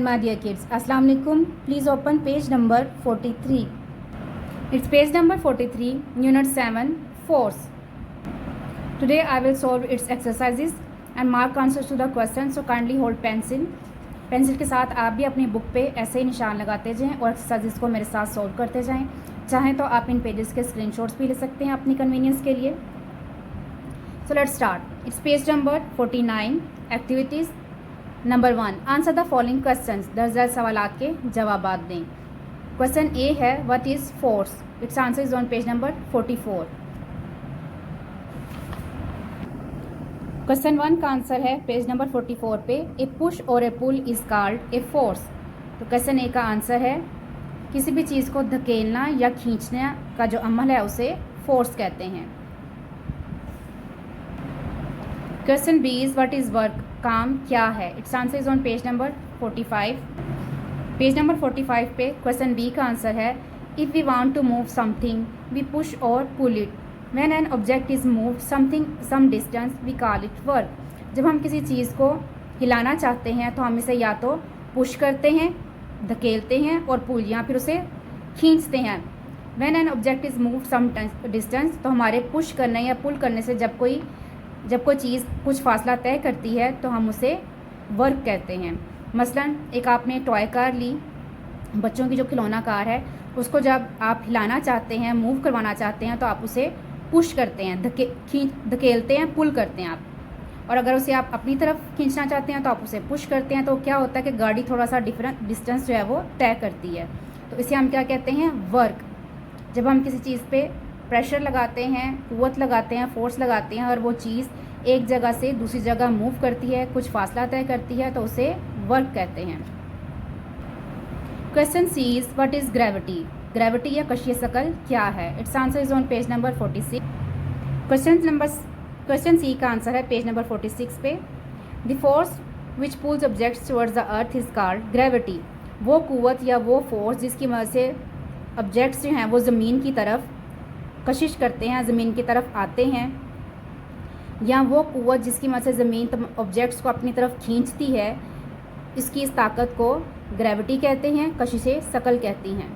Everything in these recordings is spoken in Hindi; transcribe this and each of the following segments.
and my dear kids, Assalamu alaikum. Please open page number 43. It's page number 43, unit 7, force. Today I will solve its exercises and mark answers to the questions, so kindly hold pencil. Pencil के साथ आप भी अपनी बुक पे ऐसे ही निशान लगाते जाएं और एक्सरसाइजेस को मेरे साथ सॉल्व करते जाएं। चाहें तो आप इन पेजेस के स्क्रीनशॉट्स भी ले सकते हैं अपनी कन्वीनियंस के लिए। So let's start. It's page number 49, activities number 1, answer the following questions. दर्ज सवालात के जवाब दें। क्वेश्चन ए है, what is force? It's answer is on page number 44। Question 1 का आंसर है पेज नंबर 44 पे, ए पुश और a pull is called a force. तो क्वेश्चन ए का आंसर है, किसी भी चीज़ को धकेलना या खींचने का जो अमल है उसे फोर्स कहते हैं। Question B is what is work? काम क्या है? Its answer is on page number 45। Page number 45 पे क्वेश्चन बी का आंसर है, if we want to move something we push और pull it. When an object is moved some distance we call it work। जब हम किसी चीज़ को हिलाना चाहते हैं तो हम इसे या तो पुश करते हैं, धकेलते हैं, और पुल या फिर उसे खींचते हैं। When an object is moved some distance, तो हमारे पुश करने या पुल करने से जब कोई चीज़ कुछ फासला तय करती है तो हम उसे वर्क कहते हैं। मसलन एक आपने टॉय कार ली, बच्चों की जो खिलौना कार है, उसको जब आप हिलाना चाहते हैं, मूव करवाना चाहते हैं तो आप उसे पुश करते हैं, धकेलते हैं, पुल करते हैं आप। और अगर उसे आप अपनी तरफ खींचना चाहते हैं तो आप उसे पुश करते हैं। तो क्या होता है कि गाड़ी थोड़ा सा डिफरेंट डिस्टेंस जो है वो तय करती है। तो इसे हम क्या कहते हैं? वर्क। जब हम किसी चीज़ पे प्रेशर लगाते हैं, कुव्वत लगाते हैं, फोर्स लगाते हैं और वो चीज़ एक जगह से दूसरी जगह मूव करती है, कुछ फासला तय करती है, तो उसे वर्क कहते हैं। Question C is what is gravity? Gravity या कशीय शकल क्या है? Its answer is on page number 46। Question C का आंसर है पेज नंबर 46 पे, the force which pulls objects towards the earth is called gravity. वो कुव्वत या वो फोर्स जिसकी मदद से ऑब्जेक्ट्स जो हैं वो ज़मीन की तरफ कशिश करते हैं, ज़मीन की तरफ आते हैं, या वो कुव्वत जिसकी मदद से ज़मीन ऑब्जेक्ट्स को अपनी तरफ खींचती है, इस ताकत को ग्रेविटी कहते हैं, कशिश शकल कहती हैं।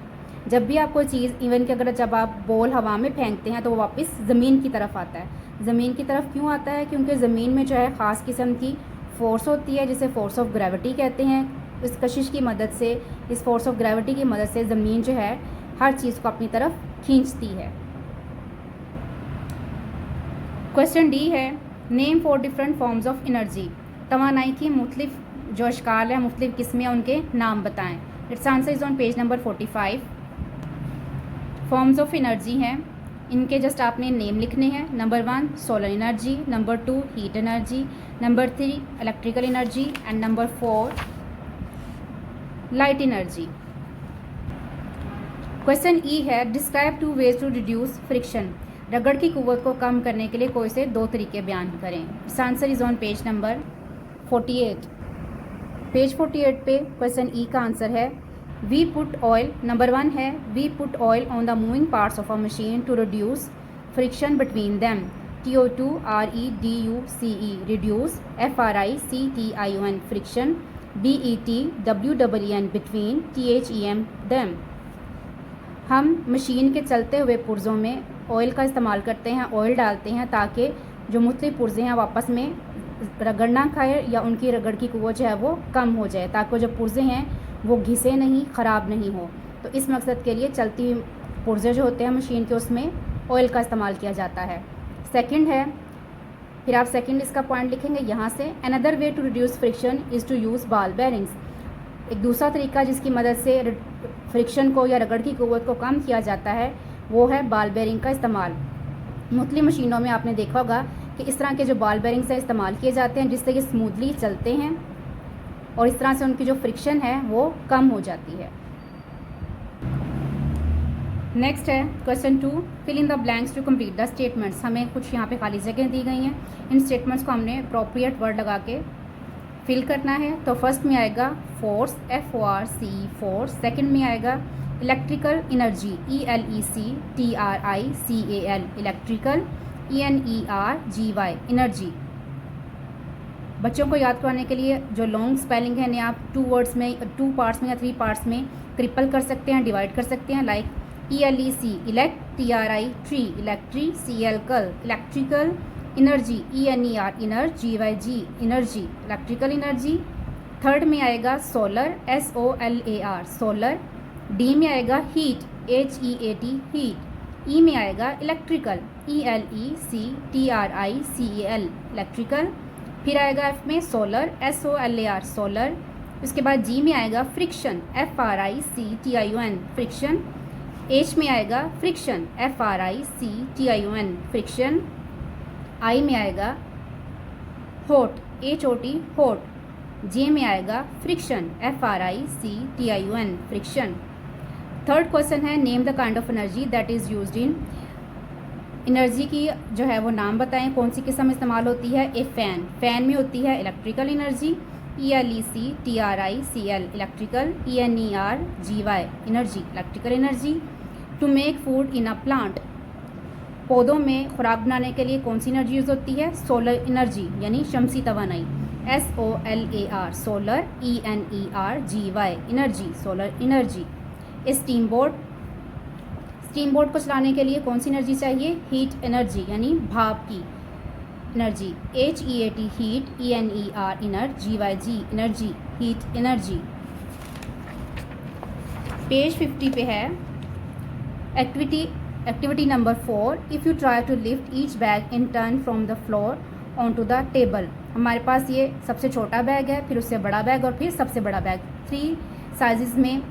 जब भी आप कोई चीज़, इवन कि अगर जब आप बॉल हवा में फेंकते हैं तो वो वापस ज़मीन की तरफ आता है। ज़मीन की तरफ क्यों आता है? क्योंकि ज़मीन में जो है ख़ास किस्म की फ़ोर्स होती है जिसे फोर्स ऑफ ग्रेविटी कहते हैं। इस कशिश की मदद से, इस फोर्स ऑफ ग्रेविटी की मदद से ज़मीन जो है हर चीज़ को अपनी तरफ खींचती है। क्वेश्चन डी है, name 4 different forms of energy. तवानाई की मुख्तलिफ जो अशकाल है, मुख्तलिफ किस्में, उनके नाम बताएं। Its answer is on page number 45। Forms of energy हैं, इनके जस्ट आपने नेम लिखने हैं। Number 1 solar energy, number 2 heat energy, number 3 electrical energy and number 4 light energy. Question E है, describe 2 ways to reduce friction. रगड़ की कुव्वत को कम करने के लिए कोई से 2 तरीके बयान करें। इस answer is on page number 48। Page 48 पे क्वेश्चन ई का आंसर है, वी पुट ऑयल। नंबर 1 है, we put oil on the moving parts of a machine to reduce friction between them. TO2 REDUCE reduce, FRICTION friction, BETWEN between, THEM them. हम मशीन के चलते हुए पुर्ज़ों में ऑयल का इस्तेमाल करते हैं, ऑयल डालते हैं ताकि जो मुख्तलिफ पुर्ज़े हैं आपस में रगड़ ना खाए या उनकी रगड़ की कुव्वत जो है वो कम हो जाए, ताकि जो पुर्ज़े हैं वो घिसे नहीं, ख़राब नहीं हो। तो इस मकसद के लिए चलती हुई पुर्ज़े जो होते हैं मशीन के, उसमें ऑयल का इस्तेमाल किया जाता है। सेकंड है, फिर आप सेकंड इसका पॉइंट लिखेंगे यहाँ से, another way to reduce friction is to use ball bearings. एक दूसरा तरीका जिसकी मदद से फ्रिक्शन को या रगड़ की कुव्वत को कम किया जाता है वो है बॉल बेरिंग का इस्तेमाल। मुख्तलिफ मशीनों में आपने देखा होगा कि इस तरह के जो बॉल बेरिंग्स है इस्तेमाल किए जाते हैं जिससे कि स्मूथली चलते हैं और इस तरह से उनकी जो फ्रिक्शन है वो कम हो जाती है। नेक्स्ट है question 2, fill in the blanks to complete the statements. हमें कुछ यहाँ पे खाली जगह दी गई हैं, इन स्टेटमेंट्स को हमने अप्रोप्रिएट वर्ड लगा के फिल करना है। तो फर्स्ट में आएगा फोर्स, FORC फोर्स। सेकंड में आएगा electrical energy, ELECTRICAL electrical, ENERGY energy. बच्चों को याद करवाने के लिए जो लॉन्ग स्पेलिंग है ने आप 2 वर्ड्स में, 2 पार्ट्स में या 3 पार्ट्स में ट्रिपल कर सकते हैं, डिवाइड कर सकते हैं। Like ELEC elect, TRI tri, electri, CL cal, electrical, energy, ENER inner, GYG energy, electrical energy. Third में आएगा सोलर, SOLAR सोलर। D में आएगा हीट, HEAT हीट। E में आएगा इलेक्ट्रिकल, ELECTRICAL इलेक्ट्रिकल। फिर आएगा F में सोलर, SOLAR सोलर। उसके बाद G में आएगा फ्रिक्शन, FRICTION फ्रिक्शन। H में आएगा फ्रिक्शन, FRICTION फ्रिक्शन। I में आएगा हॉट, HOT हॉट। J में आएगा friction, FRICTION friction. Third question है name the kind of energy that is used in, energy की जो है वो नाम बताएं, कौन सी किस्म इस्तेमाल होती है। ए फैन, फैन में होती है electrical energy, ELECTRICL electrical, ENERGY energy electrical energy. To make food in a plant, पौधों में खुराक बनाने के लिए कौन सी एनर्जी यूज़ होती है। सोलर एनर्जी यानी शमसी तवानाई, SOLAR solar, ENERGY energy solar energy. Steam boat, steam boat को चलाने के लिए कौन सी एनर्जी चाहिए। हीट एनर्जी यानी भाप की energy, HEAT heat, ENER inner, GYG energy heat energy. Page 50 पे है activity number 4, if you try to lift each bag in turn from the floor on to the table. हमारे पास ये सबसे छोटा बैग है, फिर उससे बड़ा बैग और फिर सबसे बड़ा बैग। 3 साइज़ में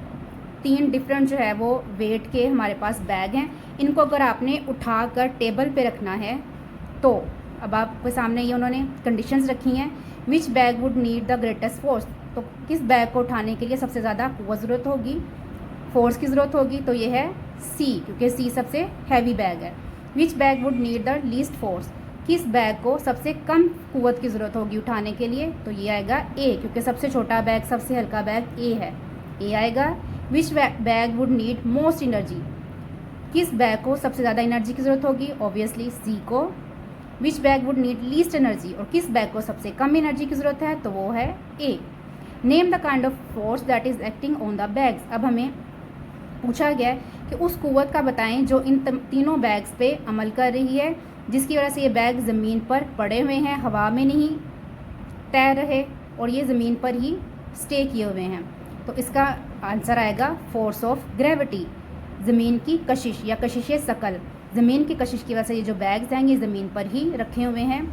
3 डिफरेंट जो है वो वेट के हमारे पास बैग हैं। इनको अगर आपने उठाकर टेबल पे रखना है तो अब आपके सामने ये उन्होंने कंडीशंस रखी हैं। Which bag would need the greatest force, तो किस बैग को उठाने के लिए सबसे ज़्यादा कुव्वत ज़रूरत होगी, फोर्स की ज़रूरत होगी, तो ये है C, क्योंकि C सबसे हैवी बैग है। Which bag would need the least force, किस बैग को सबसे कम कुव्वत की ज़रूरत होगी उठाने के लिए, तो ये आएगा A, क्योंकि सबसे छोटा बैग सबसे हल्का बैग A है, A आएगा। Which bag would need most energy, किस बैग को सबसे ज़्यादा एनर्जी की ज़रूरत होगी, ऑब्वियसली C को। Which bag would need least energy, और किस बैग को सबसे कम एनर्जी की ज़रूरत है, तो वो है A। Name the kind of force that is acting on the bags, अब हमें पूछा गया है कि उस कुव्वत का बताएं जो इन तीनों बैग्स पे अमल कर रही है, जिसकी वजह से ये बैग ज़मीन पर पड़े हुए हैं, हवा में नहीं तैर रहे और ये ज़मीन पर ही स्टे किए हुए हैं। तो इसका आंसर आएगा फोर्स ऑफ ग्रेविटी, ज़मीन की कशिश या कशिश शकल। ज़मीन की कशिश की वजह से ये जो बैग्स हैं ये ज़मीन पर ही रखे हुए हैं,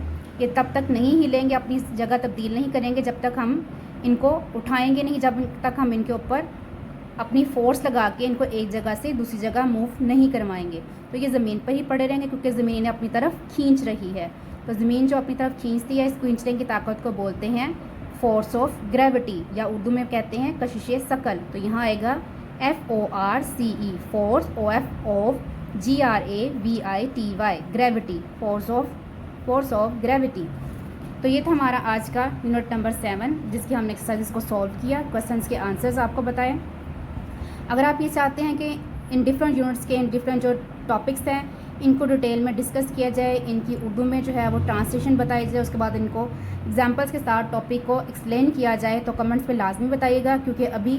ये तब तक नहीं हिलेंगे, अपनी जगह तब्दील नहीं करेंगे जब तक हम इनको उठाएंगे नहीं, जब तक हम इनके ऊपर अपनी फोर्स लगा के इनको एक जगह से दूसरी जगह मूव नहीं करवाएंगे। तो ये ज़मीन पर ही पड़े रहेंगे क्योंकि ज़मीन इन्हें अपनी तरफ खींच रही है। तो ज़मीन जो अपनी तरफ खींचती है, इस खींचने की ताकत को बोलते हैं फोर्स ऑफ ग्रेविटी, या उर्दू में कहते हैं कशिश शकल। तो यहाँ आएगा FORCE force, OF of GRAVITY gravity, force of gravity. तो ये था हमारा आज का यूनिट नंबर 7, जिसकी हमने एक्सरसाइज को सॉल्व किया, क्वेश्चंस के आंसर्स आपको बताएं। अगर आप ये चाहते हैं कि इन डिफरेंट यूनिट्स के इन डिफरेंट जो टॉपिक्स हैं इनको डिटेल में डिस्कस किया जाए, इनकी उर्दू में जो है वो ट्रांसलेशन बताई जाए, उसके बाद इनको एग्जांपल्स के साथ टॉपिक को एक्सप्लेन किया जाए, तो कमेंट्स पे लाजमी बताइएगा। क्योंकि अभी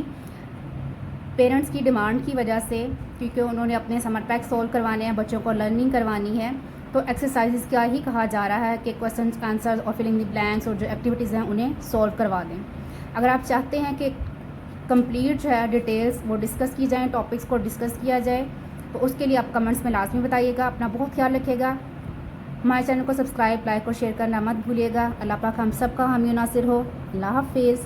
पेरेंट्स की डिमांड की वजह से, क्योंकि उन्होंने अपने समर पैक सॉल्व करवाने हैं, बच्चों को लर्निंग करवानी है, तो एक्सरसाइज का ही कहा जा रहा है कि क्वेश्चन आंसर और फिलिंग द ब्लैंक्स और जो एक्टिविटीज़ हैं उन्हें सॉल्व करवा दें। अगर आप चाहते हैं कि कंप्लीट जो है डिटेल्स वो डिस्कस की जाएँ, टॉपिक्स को डिस्कस किया जाए, तो उसके लिए आप कमेंट्स में लाजमी बताइएगा। अपना बहुत ख्याल रखिएगा। हमारे चैनल को सब्सक्राइब, लाइक और शेयर करना मत भूलिएगा। अल्लाह पाक हम सब का हामी नासिर हो। अल्लाह हाफिज़।